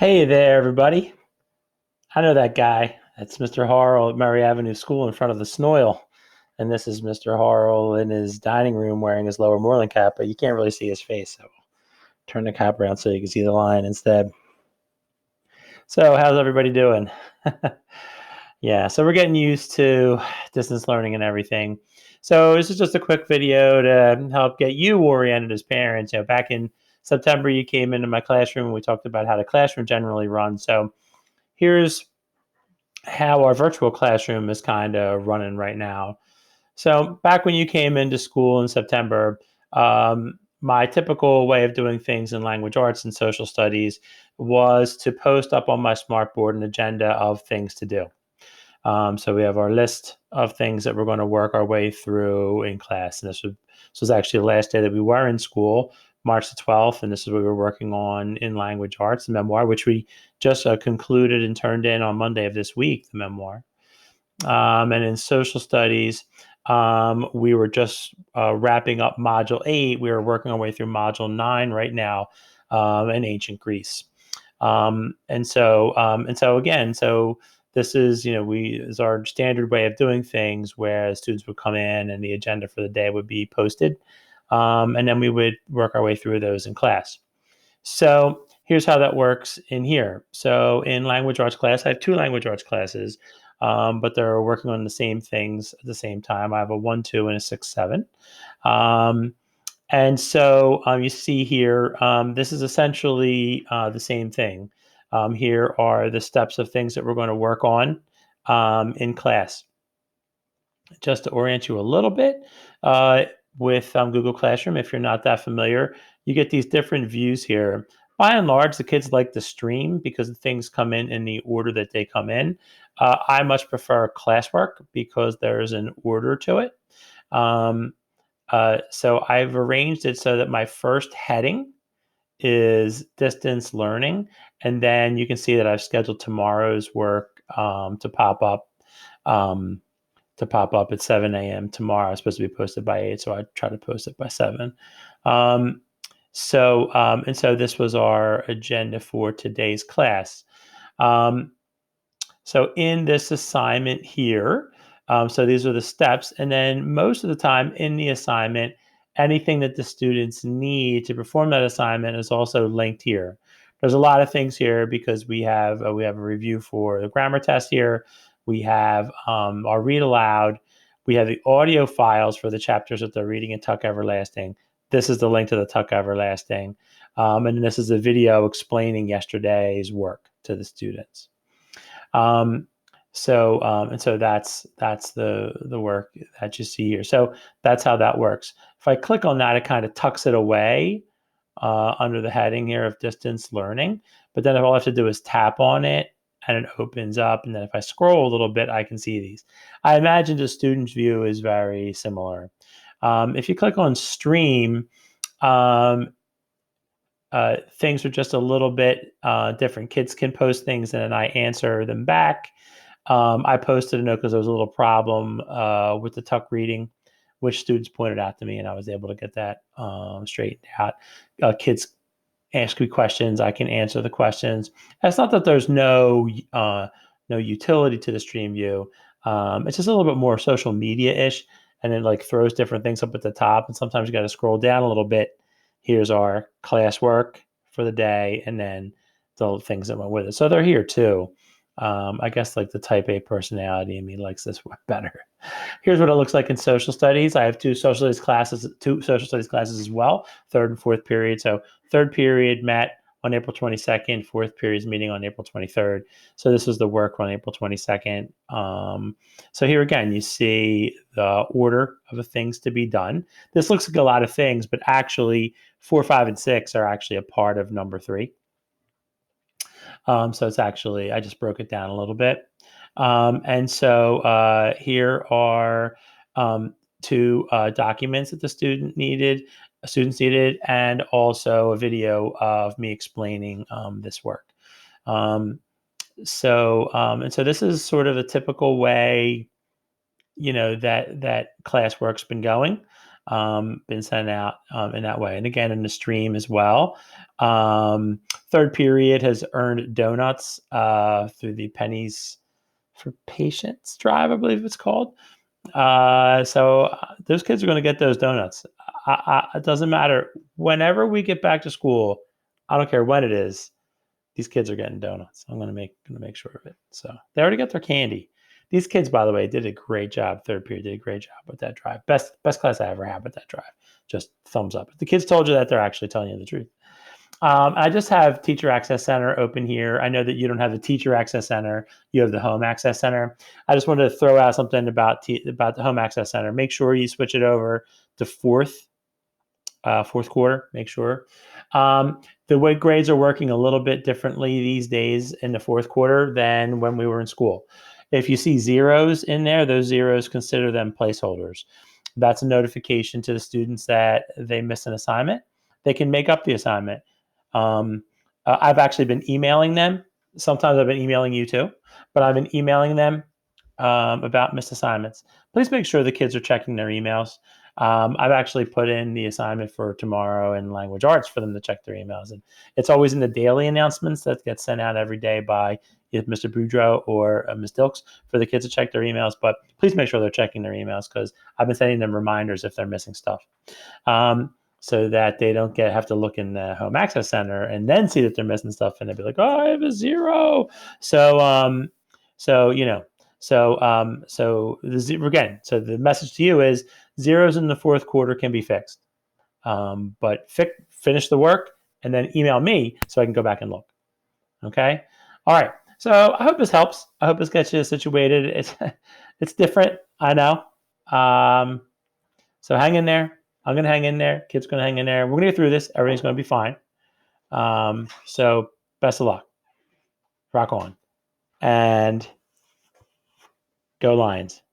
Hey there, everybody. I know that guy. That's Mr. Harrell at Murray Avenue School in front of the Snoil. And this is Mr. Harrell in his dining room wearing his Lower Moreland cap, but you can't really see his face. So turn the cap around so you can see the line instead. So, how's everybody doing? Yeah, so we're getting used to distance learning and everything. So, this is just a quick video to help get you oriented as parents. Back in September, you came into my classroom and we talked about how the classroom generally runs. So, here's how our virtual classroom is kind of running right now. So back when you came into school in September, my typical way of doing things in language arts and social studies was to post up on my smartboard an agenda of things to do. So we have our list of things that we're going to work our way through in class. And this was actually the last day that we were in school, March the 12th. And this is what we were working on in language arts, the memoir, which we just concluded and turned in on Monday of this week, the memoir. And in social studies, we were just wrapping up module 8. We are working our way through module 9 right now in ancient Greece. And so again, so this is, is our standard way of doing things where students would come in and the agenda for the day would be posted. And then we would work our way through those in class. So here's how that works in here. So in language arts class, I have two language arts classes, but they're working on the same things at the same time. I have a 1-2 and a 6-7. And so you see here, this is essentially the same thing. Here are the steps of things that we're going to work on in class. Just to orient you a little bit with Google Classroom, if you're not that familiar, you get these different views here. By and large, the kids like the stream because things come in the order that they come in. I much prefer classwork because there's an order to it. So I've arranged it so that my first heading is distance learning. And then you can see that I've scheduled tomorrow's work to pop up. At 7 a.m. tomorrow. It's supposed to be posted by 8, so I try to post it by 7. And so this was our agenda for today's class. So in this assignment here, so these are the steps, and then most of the time in the assignment, anything that the students need to perform that assignment is also linked here. There's a lot of things here because we have a review for the grammar test here. We have our read aloud. We have the audio files for the chapters that they're reading in Tuck Everlasting. This is the link to the Tuck Everlasting. And this is a video explaining yesterday's work to the students. So that's the work that you see here. So that's how that works. If I click on that, it kind of tucks it away under the heading here of distance learning. But then all I have to do is tap on it and it opens up. And then if I scroll a little bit, I can see these. I imagine the student's view is very similar. If you click on stream, things are just a little bit different. Kids can post things and then I answer them back. I posted a note because there was a little problem with the Tuck reading, which students pointed out to me, and I was able to get that straightened out. Kids ask me questions, I can answer the questions. It's not that there's no utility to the stream view. It's just a little bit more social media-ish, and it like throws different things up at the top, and sometimes you got to scroll down a little bit. Here's our classwork for the day, and then the things that went with it. So they're here too. I guess like the type A personality in me likes this one better. Here's what it looks like in social studies. I have two social studies classes as well, third and fourth period. So third period met on April 22nd, fourth period is meeting on April 23rd. So this was the work on April 22nd. So here again, you see the order of the things to be done. This looks like a lot of things, but actually 4, 5, and 6 are actually a part of number 3. So it's actually, I just broke it down a little bit. And so here are 2 documents that the students needed, and also a video of me explaining this work. And so this is sort of a typical way, that classwork's been going. been sent out in that way. And again, in the stream as well. Third period has earned donuts through the Pennies for Patients drive, I believe it's called. So those kids are going to get those donuts. It doesn't matter. Whenever we get back to school, I don't care when it is, these kids are getting donuts. I'm gonna make sure of it. So they already got their candy. These kids, by the way, did a great job. Third period did a great job with that drive. Best class I ever had with that drive. Just thumbs up. If the kids told you that, they're actually telling you the truth. I just have Teacher Access Center open here. I know that you don't have the Teacher Access Center. You have the Home Access Center. I just wanted to throw out something about the Home Access Center. Make sure you switch it over to fourth quarter. Make sure. The way grades are working a little bit differently these days in the fourth quarter than when we were in school. If you see zeros in there, those zeros, consider them placeholders. That's a notification to the students that they missed an assignment. They can make up the assignment. I've actually been emailing them. Sometimes I've been emailing you too, but I've been emailing them about missed assignments. Please make sure the kids are checking their emails. I've actually put in the assignment for tomorrow in language arts for them to check their emails. And it's always in the daily announcements that get sent out every day by either Mr. Boudreau or Ms. Dilks for the kids to check their emails. But please make sure they're checking their emails because I've been sending them reminders if they're missing stuff. So that they don't have to look in the Home Access Center and then see that they're missing stuff and they'll be like, oh, I have a zero. So the message to you is zeros in the fourth quarter can be fixed, but finish the work and then email me so I can go back and look. Okay. All right. So I hope this helps. I hope this gets you situated. It's different. I know. So hang in there. I'm going to hang in there. Kids going to hang in there. We're going to get through this. Everything's going to be fine. So best of luck. Rock on. And go Lions.